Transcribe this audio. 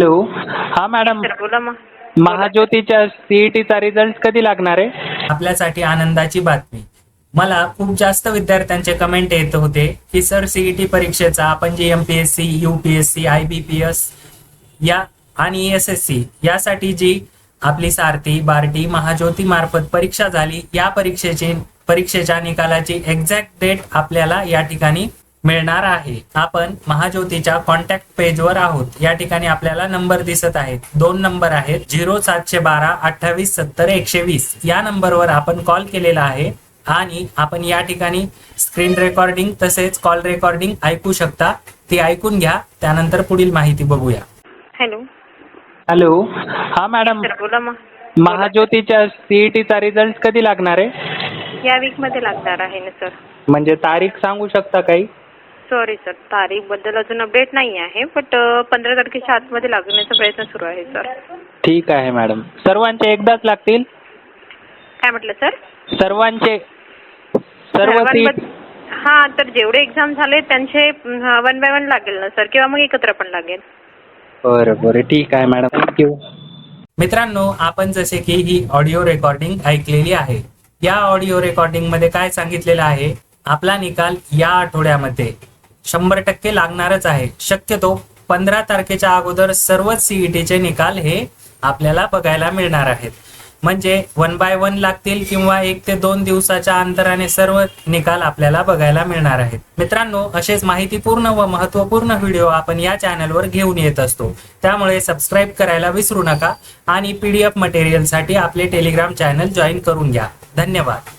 Hello. हा madam, sir बोला मग. महाज्योतीच्या सीईटीचा रिझल्ट कधी लागणार आहे? आपल्यासाठी आनंदाची बातमी. मला खूप जास्त विद्यार्थ्यांचे कमेंट येत होते की सर सीईटी परीक्षेचा आपण जी एमपीएससी, यूपीएससी, IBPS या आणि SSC यासाठी जी आपली सारथी, बार्टी, महाज्योती मार्फत परीक्षा झाली, या परीक्षेच्या निकालाची एक्झॅक्ट डेट आपल्याला या ठिकाणी मिळणार आहे. आपण महाज्योतीच्या कॉन्टॅक्ट पेजवर आहोत. या ठिकाणी आपल्याला नंबर दिसत आहेत. 2 नंबर आहेत, 0712 28 70 120. या नंबरवर आपण कॉल केलेला आहे आणि आपण या ठिकाणी स्क्रीन रेकॉर्डिंग तसेच कॉल रेकॉर्डिंग ऐकू शकता. ती ऐकून घ्या, त्यानंतर पुढील माहिती बघूया. हॅलो. हॅलो. हा मॅडम, सर बोला मग. महाज्योतीच्या सीईटीचा रिझल्ट कधी लागणार आहे? या वीक मध्ये लागणार आहे ना सर. म्हणजे तारीख सांगू शकता काही? सॉरी सर, तारीख बद्दल अजून अपडेट नाही आहे, बट 15 तारखेच्या आतमध्ये लागण्याचा प्रयत्न सुरू आहे सर. ठीक आहे मॅडम. सर्वांचे एकदाच लागतील? काय म्हटलं सर? सर्व सीट? हा, तर जेवढे एक्झाम झाले त्यांचे 1 बाय 1 लागेल ना सर, किंवा मग एकत्र पण लागेल. बरं बरं, ठीक आहे मॅडम, थँक्यू. मित्रांनो, आपण जसे की ही ऑडिओ रेकॉर्डिंग ऐकलेली आहे. या ऑडिओ रेकॉर्डिंग मध्ये काय सांगितलेलं आहे, आपला निकाल या आठवड्यामध्ये 100% लागणारच आहे. शक्यतो 15 तारखेच्या अगोदर सर्वच सीईटीचे निकाल हे आपल्याला बघायला मिळणार आहेत. म्हणजे 1 बाय 1 लागतील किंवा 1 ते 2 दिवसाच्या अंतराने सर्व निकाल आपल्याला बघायला मिळणार आहेत. मित्रांनो, असेच माहितीपूर्ण व महत्त्वपूर्ण व्हिडिओ आपण या चॅनलवर घेऊन येत असतो. त्यामुळे सबस्क्राईब करायला विसरू नका आणि PDF मटेरियलसाठी आपले टेलिग्राम चॅनल जॉईन करून घ्या. धन्यवाद.